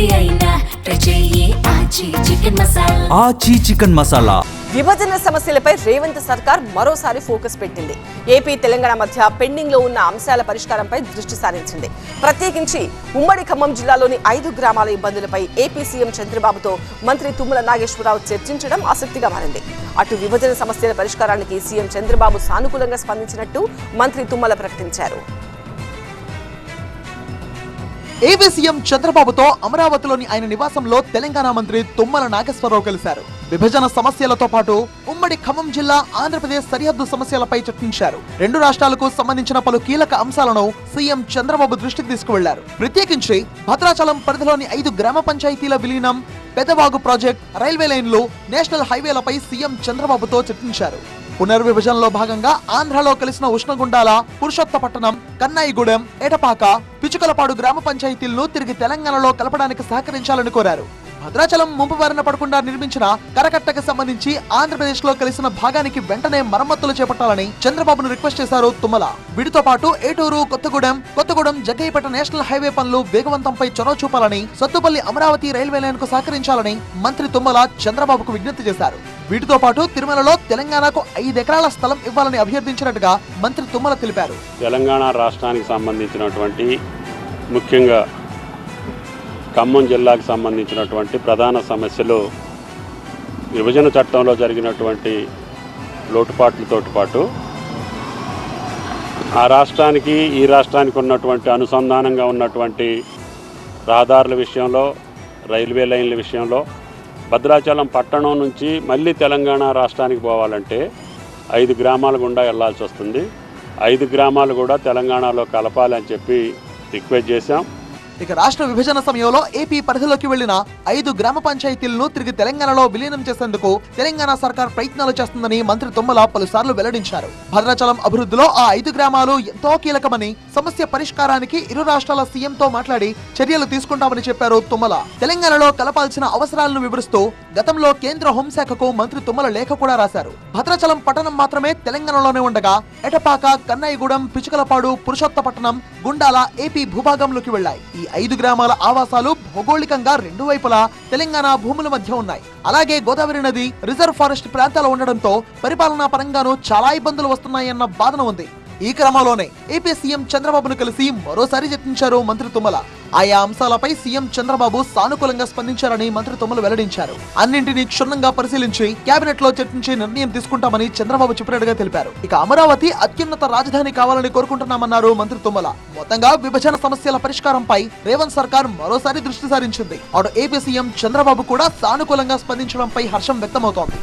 ఏది అయినా ట్రై చెయ్యి ఆచి చికెన్ మసాలా. విభజన సమస్యలపై రేవంత్ సర్కార్ మరోసారి ఫోకస్ పెట్టింది. ఏపీ తెలంగాణ మధ్య పెండింగ్ లో ఉన్న అంశాల పరిష్కారంపై దృష్టి సారించింది. ప్రత్యేకించి ఉమ్మడి ఖమ్మం జిల్లాలోని 5 గ్రామాల ఇబ్బందులపై ఏపీ సీఎం చంద్రబాబుతో మంత్రి తుమ్మల నాగేశ్వరరావు చర్చించడం ఆసక్తిగా మారింది. అటు విభజన సమస్యల పరిష్కారానికి సీఎం చంద్రబాబు సానుకూలంగా స్పందించినట్టు మంత్రి తుమ్మల ప్రకటించారు. ఏపీ సీఎం చంద్రబాబుతో అమరావతిలోని ఆయన నివాసంలో తెలంగాణ మంత్రి తుమ్మల నాగేశ్వరరావు కలిశారు. విభజన సమస్యలతో పాటు ఉమ్మడి ఖమ్మం జిల్లా ఆంధ్రప్రదేశ్ సరిహద్దు సమస్యలపై చర్చించారు. 2 రాష్ట్రాలకు సంబంధించిన పలు కీలక అంశాలను సీఎం చంద్రబాబు దృష్టికి తీసుకువెళ్లారు. ప్రత్యేకించి భద్రాచలం పరిధిలోని 5 గ్రామ పంచాయతీల విలీనం, పెదవాగు ప్రాజెక్ట్, రైల్వే లైన్లు, నేషనల్ హైవేలపై సీఎం చంద్రబాబుతో చర్చించారు. పునర్విభజనలో భాగంగా ఆంధ్రలో కలిసిన ఉష్ణగుండాల, పురుషోత్తపట్టణం, కన్నాయిగూడెం, ఎటపాక, పిచుకలపాడు గ్రామ పంచాయతీలను తిరిగి తెలంగాణలో కలపడానికి సహకరించాలని కోరారు. భద్రాచలం ముంపు బారిన పడకుండా నిర్మించిన కరకట్టకు సంబంధించి ఆంధ్రప్రదేశ్ లో కలిసిన భాగానికి వెంటనే మరమ్మతులు చేపట్టాలని చంద్రబాబును రిక్వెస్ట్ చేశారు తుమ్మల. వీటితో పాటు ఏటూరు, కొత్తగూడెం, జగ్గయ్యపేట నేషనల్ హైవే పనులు వేగవంతంపై చొరవ చూపాలని, సత్తుపల్లి అమరావతి రైల్వే లైన్ కు సహకరించాలని మంత్రి తుమ్మల చంద్రబాబుకు విజ్ఞప్తి చేశారు. వీటితో పాటు తిరుమలలో తెలంగాణకు 5 ఎకరాల స్థలం ఇవ్వాలని అభ్యర్థించినట్టుగా మంత్రి తుమ్మల తెలిపారు. తెలంగాణ రాష్ట్రానికి సంబంధించినటువంటి ముఖ్యంగా ఖమ్మం జిల్లాకు సంబంధించినటువంటి ప్రధాన సమస్యలు విభజన చట్టంలో జరిగినటువంటి లోటుపాట్లతో పాటు ఆ రాష్ట్రానికి ఈ రాష్ట్రానికి ఉన్నటువంటి అనుసంధానంగా ఉన్నటువంటి రహదారుల విషయంలో, రైల్వే లైన్ల విషయంలో, భద్రాచలం పట్టణం నుంచి మళ్ళీ తెలంగాణ రాష్ట్రానికి పోవాలంటే 5 గ్రామాల గుండా వెళ్లాల్సి వస్తుంది. 5 గ్రామాలు కూడా తెలంగాణలో కలపాలని చెప్పి రిక్వెస్ట్ చేశాం. ఇక రాష్ట్ర విభజన సమయంలో ఏపీ పరిధిలోకి వెళ్లిన 5 గ్రామ పంచాయతీలను తిరిగి తెలంగాణలో విలీనం చేసేందుకు తెలంగాణ సర్కార్ ప్రయత్నాలు చేస్తుందని మంత్రి తుమ్మల పలుసార్లు వెల్లడించారు. భద్రాచలం అభివృద్ధిలో ఆ 5 గ్రామాలు ఎంతో కీలకమని, సమస్య పరిష్కారానికి ఇరు రాష్ట్రాల సీఎంతో మాట్లాడి చర్యలు తీసుకుంటామని చెప్పారు తుమ్మల. తెలంగాణలో కలపాల్సిన అవసరాలను వివరిస్తూ గతంలో కేంద్ర హోంశాఖకు మంత్రి తుమ్మల లేఖ కూడా రాశారు. భద్రాచలం పట్టణం మాత్రమే తెలంగాణలోనే ఉండగా ఎటపాక, కన్నాయిగూడెం, పిచుకలపాడు, పురుషోత్తపట్టణం, గుండాల ఏపీ భూభాగంలోకి వెళ్లాయి. ఈ 5 గ్రామాల ఆవాసాలు భౌగోళికంగా 2 వైపులా తెలంగాణ భూముల మధ్య ఉన్నాయి. అలాగే గోదావరి నది, రిజర్వ్ ఫారెస్ట్ ప్రాంతాలు ఉండడంతో పరిపాలనా పరంగానూ చాలా ఇబ్బందులు వస్తున్నాయన్న వాదన ఉంది. ఈ క్రమంలోనే ఏపీ సీఎం చంద్రబాబును కలిసి మరోసారి చర్చించారు మంత్రి తుమ్మల. ఆయా అంశాలపై సీఎం చంద్రబాబు సానుకూలంగా స్పందించారని మంత్రి తుమ్మల వెల్లడించారు. అన్నింటినీ క్షుణ్ణంగా పరిశీలించి కేబినెట్ లో చర్చించి నిర్ణయం తీసుకుంటామని చంద్రబాబు చెప్పినట్టుగా తెలిపారు. ఇక అమరావతి అత్యున్నత రాజధాని కావాలని కోరుకుంటున్నామన్నారు మంత్రి తుమ్మల. మొత్తంగా విభజన సమస్యల పరిష్కారంపై రేవంత్ సర్కార్ మరోసారి దృష్టి సారించింది. అటు ఏపీ సీఎం చంద్రబాబు కూడా సానుకూలంగా స్పందించడంపై హర్షం వ్యక్తమవుతోంది.